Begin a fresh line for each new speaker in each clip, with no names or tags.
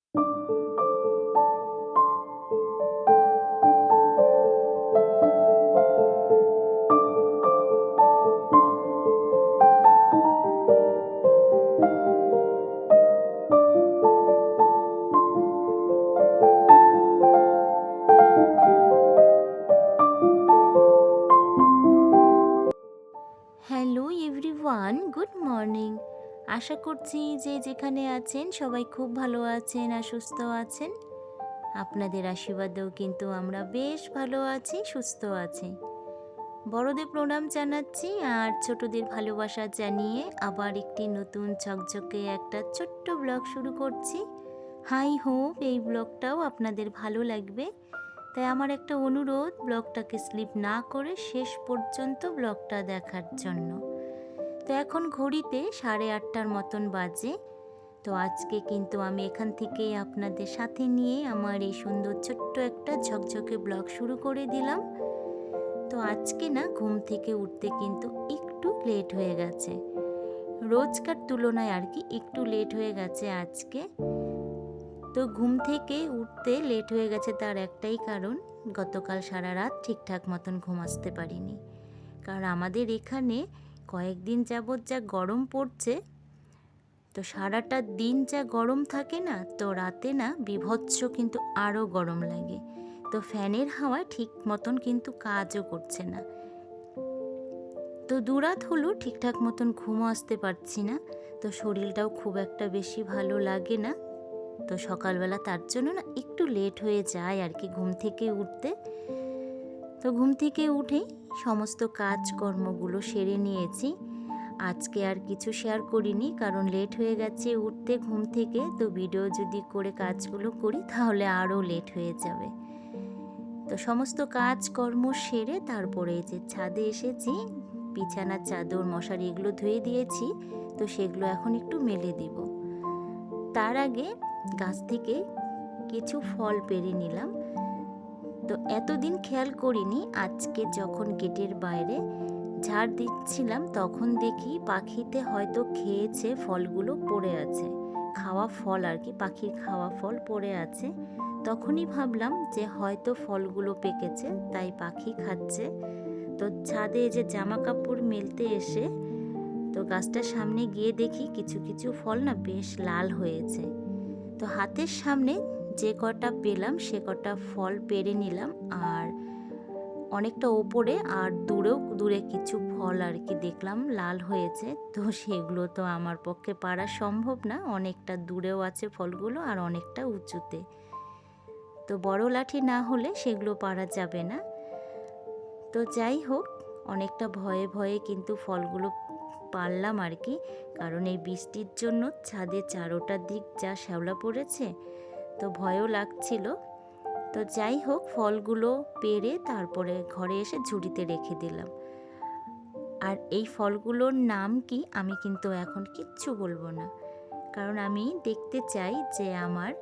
Hello everyone, good morning. আশা করছি যে যেখানে আছেন সবাই খুব ভালো আছেন আর সুস্থ আছেন। আপনাদের আশীর্বাদেও কিন্তু আমরা বেশ ভালো আছি, সুস্থ আছি। বড়দের প্রণাম জানাচ্ছি আর ছোটদের ভালোবাসা জানিয়ে আবার একটি নতুন ঝকঝকে একটা ছোট্ট ব্লগ শুরু করছি। হাই হোপ এই ব্লগটাও আপনাদের ভালো লাগবে। তাই আমার একটা অনুরোধ, ব্লগটাকে স্লিপ না করে শেষ পর্যন্ত ব্লগটা দেখার জন্য। তো এখন ঘড়িতে 8:30টার মতন বাজে। তো আজকে কিন্তু আমি এখান থেকে আপনাদের সাথে নিয়ে আমার এই সুন্দর ছোট্ট একটা ঝকঝকে ব্লগ শুরু করে দিলাম। তো আজকে না ঘুম থেকে উঠতে কিন্তু একটু লেট হয়ে গেছে, রোজকার তুলনায় আর কি একটু লেট হয়ে গেছে আজকে। তো ঘুম থেকে উঠতে লেট হয়ে গেছে তার একটাই কারণ, গতকাল সারা রাত ঠিকঠাক মতন ঘুম আসতে পারিনি। কারণ আমাদের এখানে কয়েকদিন যাবৎ যা গরম পড়ছে, তো সারাটা দিন যা গরম থাকে না, তো রাতে না বীভৎস কিন্তু আরও গরম লাগে। তো ফ্যানের হাওয়া ঠিক মতন কিন্তু কাজও করছে না। তো দুরাত হলো ঠিকঠাক মতন ঘুমও আসতে পারছি না। তো শরীরটাও খুব একটা বেশি ভালো লাগে না। তো সকালবেলা তার জন্য না একটু লেট হয়ে যায় আর কি ঘুম থেকে উঠতে। তো ঘুম থেকে উঠেই সমস্ত কাজকর্মগুলো সেরে নিয়েছি। আজকে আর কিছু শেয়ার করিনি, কারণ লেট হয়ে গেছে উঠতে ঘুম থেকে। তো ভিডিও যদি করে কাজগুলো করি তাহলে আরও লেট হয়ে যাবে। তো সমস্ত কাজকর্ম সেরে তারপরে যে ছাদে এসেছি, বিছানার চাদর মশারি এগুলো ধুয়ে দিয়েছি। তো সেগুলো এখন একটু মেলে দিব। তার আগে গাছ থেকে কিছু ফল পেড়ে নিলাম। তো এতদিন খেয়াল করিনি, আজকে যখন গেটের বাইরে ঝাড় দিচ্ছিলাম তখন দেখি পাখিতে হয়তো খেয়েছে, ফলগুলো পড়ে আছে, খাওয়া ফল আর কি, পাখির খাওয়া ফল পড়ে আছে। তখনই ভাবলাম যে হয়তো ফলগুলো পেকেছে তাই পাখি খাচ্ছে। তো ছাদে যে জামা কাপড় মেলতে এসে তো গাছটার সামনে গিয়ে দেখি কিছু কিছু ফল না বেশ লাল হয়েছে। তো হাতের সামনে যে কটা পেলাম সে কটা ফল পেড়ে নিলাম। আর অনেকটা ওপরে আর দূরে কিছু ফল আর কি দেখলাম লাল হয়েছে। তো সেগুলো তো আমার পক্ষে পারা সম্ভব না, অনেকটা দূরেও আছে ফলগুলো আর অনেকটা উঁচুতে। তো বড় লাঠি না হলে সেগুলো পারা যাবে না। তো যাই হোক, অনেকটা ভয়ে ভয়ে কিন্তু ফলগুলো পারলাম আর কি, কারণ এই বৃষ্টির জন্য ছাদে চারোটা দিক যা শ্যাওলা পড়েছে, তো ভয়ও লাগছিল। তো যাই হোক, ফলগুলো পেড়ে তারপরে ঘরে এসে ঝুড়িতে রেখে দিলাম। আর এই ফলগুলোর নাম কি আমি কিন্তু এখন কিচ্ছু বলবো না, কারণ আমি দেখতে চাই যে আমার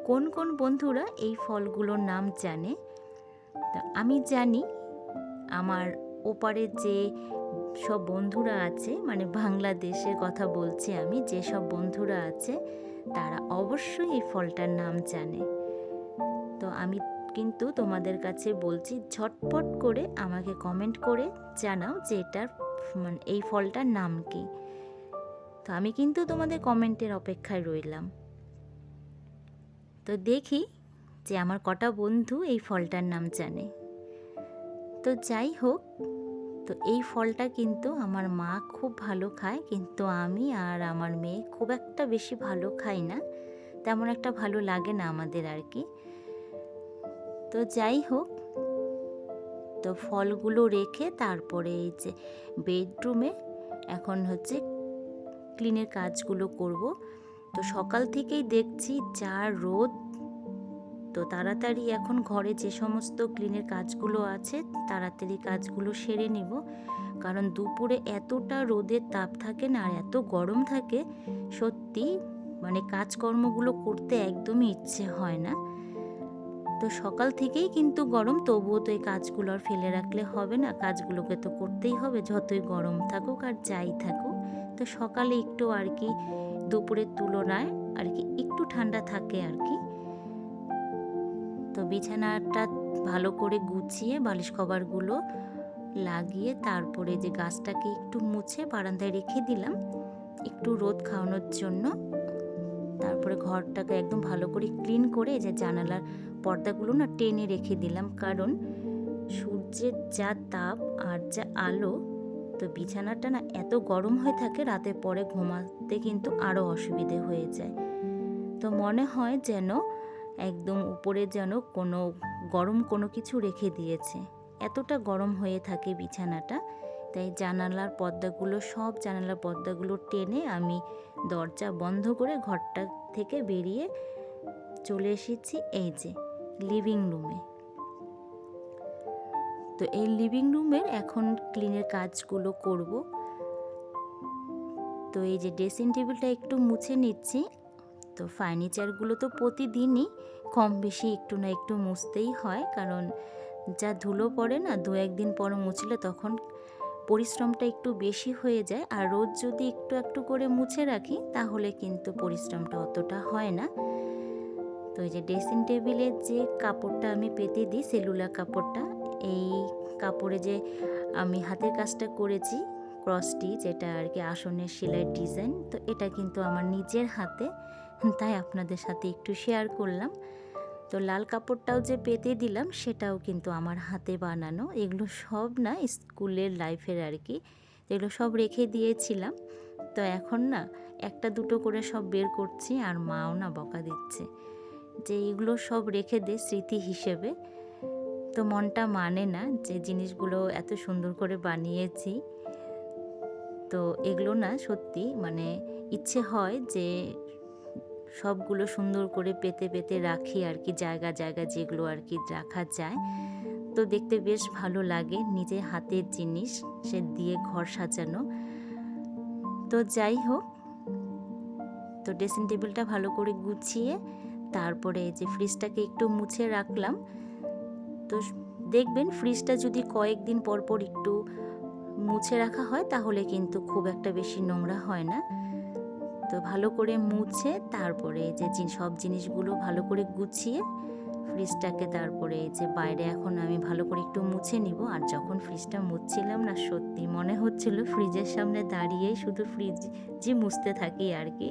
কোন কোন বন্ধুরা এই ফলগুলোর নাম জানে। তা আমি জানি আমার ওপারে যে সব বন্ধুরা আছে, মানে বাংলাদেশের কথা বলছি আমি, যে সব বন্ধুরা আছে তারা অবশ্যই এই ফলটার নাম জানে। তো আমি কিন্তু তোমাদের কাছে বলছি, ঝটপট করে আমাকে কমেন্ট করে জানাও যে এটার মানে এই ফলটার নাম কি। তো আমি কিন্তু তোমাদের কমেন্টের অপেক্ষায় রইলাম। তো দেখি যে আমার কটা বন্ধু এই ফলটার নাম জানে। তো যাই হোক, তো এই ফলটা কিন্তু আমার মা খুব ভালো খায়, কিন্তু আমি আর আমার মেয়ে খুব একটা বেশি ভালো খাই না, তেমন একটা ভালো লাগে না আমাদের আর কি। তো যাই হোক, তো ফলগুলো রেখে তারপরে এই যে বেডরুমে এখন হচ্ছে ক্লিনের কাজগুলো করব। তো সকাল থেকেই দেখছি যা রোদ, তো তাড়াতাড়ি এখন ঘরে যে সমস্ত ক্লিনের কাজগুলো আছে তাড়াতাড়ি কাজগুলো সেরে নিব, কারণ দুপুরে এতটা রোদের তাপ থাকে না আর এত গরম থাকে, সত্যি মানে কাজকর্মগুলো করতে একদমই ইচ্ছে হয় না। তো সকাল থেকেই কিন্তু গরম, তবুও তো এই কাজগুলো আর ফেলে রাখলে হবে না, কাজগুলোকে তো করতেই হবে যতই গরম থাকুক আর যাই থাকুক। তো সকালে একটু আর কি দুপুরের তুলনায় আর কি একটু ঠান্ডা থাকে আর কি। তো বিছানাটা ভালো করে গুছিয়ে বালিশ কভারগুলো লাগিয়ে তারপরে যে গাছটাকে একটু মুছে বারান্দায় রেখে দিলাম একটু রোদ খাওয়ানোর জন্য। তারপরে ঘরটাকে একদম ভালো করে ক্লিন করে যে জানালার পর্দাগুলো না টেনে রেখে দিলাম, কারণ সূর্যের যা তাপ আর যা আলো, তো বিছানাটা না এত গরম হয়ে থাকে রাতের পরে ঘুমাতে কিন্তু আরও অসুবিধে হয়ে যায়। তো মনে হয় যেন একদম উপরে যেন গরম কোনো কিছু রেখে দিয়েছে, এতটা গরম হয়ে থাকে বিছানাটা। তাই জানালার পর্দাগুলো টেনে আমি দরজা বন্ধ করে ঘরটা থেকে বেরিয়ে চলে এসেছি এই যে লিভিং রুমে। তো এই লিভিং রুমের এখন ক্লিনের কাজগুলো করব। তো এই যে ড্রেসিং টেবিলটা একটু মুছে নিচ্ছি। তো ফার্নিচারগুলো তো প্রতিদিনই কম বেশি একটু না একটু মুছতেই হয়, কারণ যা ধুলো পড়ে না, 2-1 দিন পর মুছলে তখন পরিশ্রমটা একটু বেশি হয়ে যায়। আর রোজ যদি একটু একটু করে মুছে রাখি তাহলে কিন্তু পরিশ্রমটা অতটা হয় না। তো এই যে ড্রেসিং টেবিলের যে কাপড়টা আমি পেতে দিই, সেলুলার কাপড়টা, এই কাপড়ে যে আমি হাতের কাজটা করেছি ক্রস স্টিচ, যেটা আর কি আসনের সেলাইয়ের ডিজাইন, তো এটা কিন্তু আমার নিজের হাতে, তাই আপনাদের সাথে একটু শেয়ার করলাম। তো লাল কাপড়টাও যে পেতে দিলাম সেটাও কিন্তু আমার হাতে বানানো। এগুলো সব না স্কুলের লাইফের আর কি, এগুলো সব রেখে দিয়েছিলাম। তো এখন না একটা দুটো করে সব বের করছি, আর মাও না বকা দিচ্ছে যে এগুলো সব রেখে দে স্মৃতি হিসেবে। তো মনটা মানে না যে জিনিসগুলো এত সুন্দর করে বানিয়েছি। তো এগুলো না সত্যি মানে ইচ্ছে হয় যে সবগুলো সুন্দর করে পেতে পেতে রাখি আর কি, জায়গা যেগুলো আর কি রাখা যায়। তো দেখতে বেশ ভালো লাগে, নিজের হাতের জিনিস সে দিয়ে ঘর সাজানো। তো যাই হোক, তো ড্রেসিং টেবিলটা ভালো করে গুছিয়ে তারপরে যে ফ্রিজটাকে একটু মুছে রাখলাম। তো দেখবেন ফ্রিজটা যদি কয়েকদিন পর পর একটু মুছে রাখা হয় তাহলে কিন্তু খুব একটা বেশি নোংরা হয় না। তো ভালো করে মুছে তারপরে যে সব জিনিসগুলো ভালো করে গুছিয়ে ফ্রিজটাকে তারপরে যে বাইরে এখন আমি ভালো করে একটু মুছে নিব। আর যখন ফ্রিজটা মুছছিলাম না, সত্যি মনে হচ্ছিল ফ্রিজের সামনে দাঁড়িয়েই শুধু ফ্রিজই মুছতে থাকি আর কি,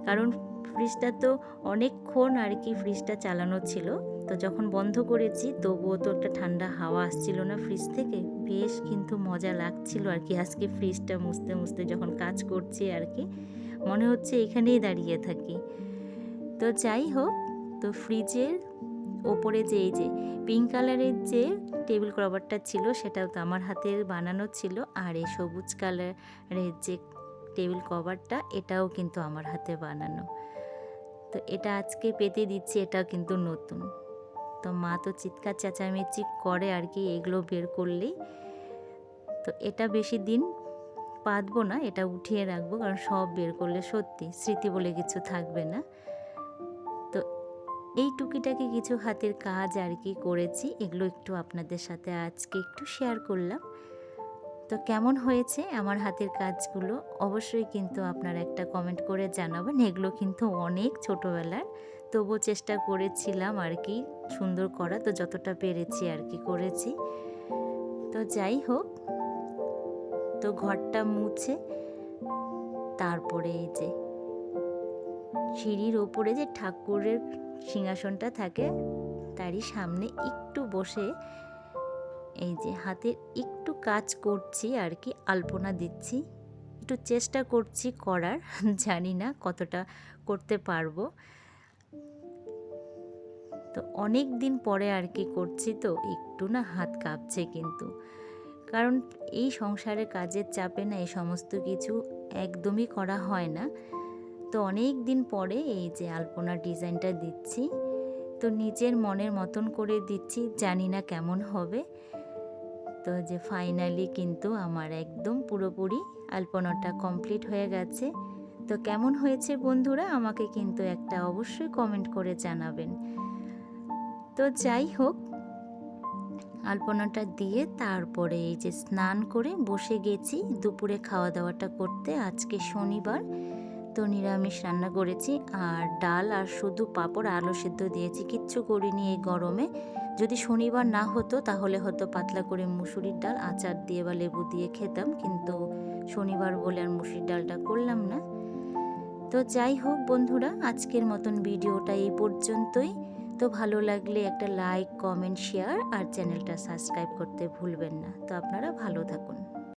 কারণ ফ্রিজটা তো অনেকক্ষণ আর কি ফ্রিজটা চালানো ছিল। তো যখন বন্ধ করেছি তবুও তো একটা ঠান্ডা হাওয়া আসছিল না ফ্রিজ থেকে, বেশ কিন্তু মজা লাগছিল আর কি। আজকে ফ্রিজটা মুছতে মুছতে যখন কাজ করছি আর কি, মনে হচ্ছে এখানেই দাঁড়িয়ে থাকি। তো যাই হোক, তো ফ্রিজের ওপরে যে এই যে পিঙ্ক কালারের যে টেবিল কভারটা ছিল সেটাও তো আমার হাতের বানানো ছিল, আর এই সবুজ কালারের যে টেবিল কভারটা এটাও কিন্তু আমার হাতে বানানো। তো এটা আজকে পেতে দিচ্ছি, এটাও কিন্তু নতুন। তো মা তো চিৎকার চেঁচামেচি করে আর কি এগুলো বের করলেই। তো এটা বেশি দিন পাতবো না, এটা উঠিয়ে রাখবো, কারণ সব বের করলে সত্যি স্মৃতি বলে কিছু থাকবে না। তো এই টুকিটাকি কিছু হাতের কাজ আর কি করেছি, এগুলো একটু আপনাদের সাথে আজকে একটু শেয়ার করলাম। তো কেমন হয়েছে আমার হাতের কাজগুলো অবশ্যই কিন্তু আপনারা একটা কমেন্ট করে জানাবেন। এগুলো কিন্তু অনেক ছোটোবেলার, তবুও চেষ্টা করেছিলাম আর কি সুন্দর করা, তো যতটা পেরেছি আর কি করেছি। তো যাই হোক, তো ঘরটা মুছে তারপরে এই যে সিঁড়ির ওপরে যে ঠাকুরের সিংহাসনটা থাকে তারই সামনে একটু বসে এই যে হাতে একটু কাজ করছি আর কি, আলপনা দিচ্ছি, একটু চেষ্টা করছি করার, জানি না কতটা করতে পারবো। তো অনেক দিন পরে আর কি করছি, তো একটু না হাত কাঁপছে কিন্তু, কারণ এই সংসারের কাজের চাপে না এই সমস্ত কিছু একদমই করা হয় না। তো অনেক দিন পরে এই যে আলপনার ডিজাইনটা দিচ্ছি, তো নিজের মনের মতন করে দিচ্ছি, জানি না কেমন হবে। তো যে ফাইনালি কিন্তু আমার একদম পুরোপুরি আলপনাটা কমপ্লিট হয়ে গেছে। তো কেমন হয়েছে বন্ধুরা আমাকে কিন্তু একটা অবশ্যই কমেন্ট করে জানাবেন। তো যাই হোক, আলপনাটা দিয়ে তারপরে এই যে স্নান করে বসে গেছি দুপুরে খাওয়া দাওয়াটা করতে। আজকে শনিবার, তো নিরামিষ রান্না করেছি, আর ডাল আর শুধু পাঁপড় আলু সিদ্ধ দিয়েছি, কিচ্ছু করিনি এই গরমে। যদি শনিবার না হতো তাহলে হয়তো পাতলা করে মুসুরির ডাল আচার দিয়ে বা লেবু দিয়ে খেতাম, কিন্তু শনিবার বলে আর মুসুরির ডালটা করলাম না। তো যাই হোক বন্ধুরা, আজকের মতন ভিডিওটা এই পর্যন্তই। তো ভালো লাগলে একটা লাইক, কমেন্ট, শেয়ার আর চ্যানেলটা সাবস্ক্রাইব করতে ভুলবেন না। তো আপনারা ভালো থাকুন।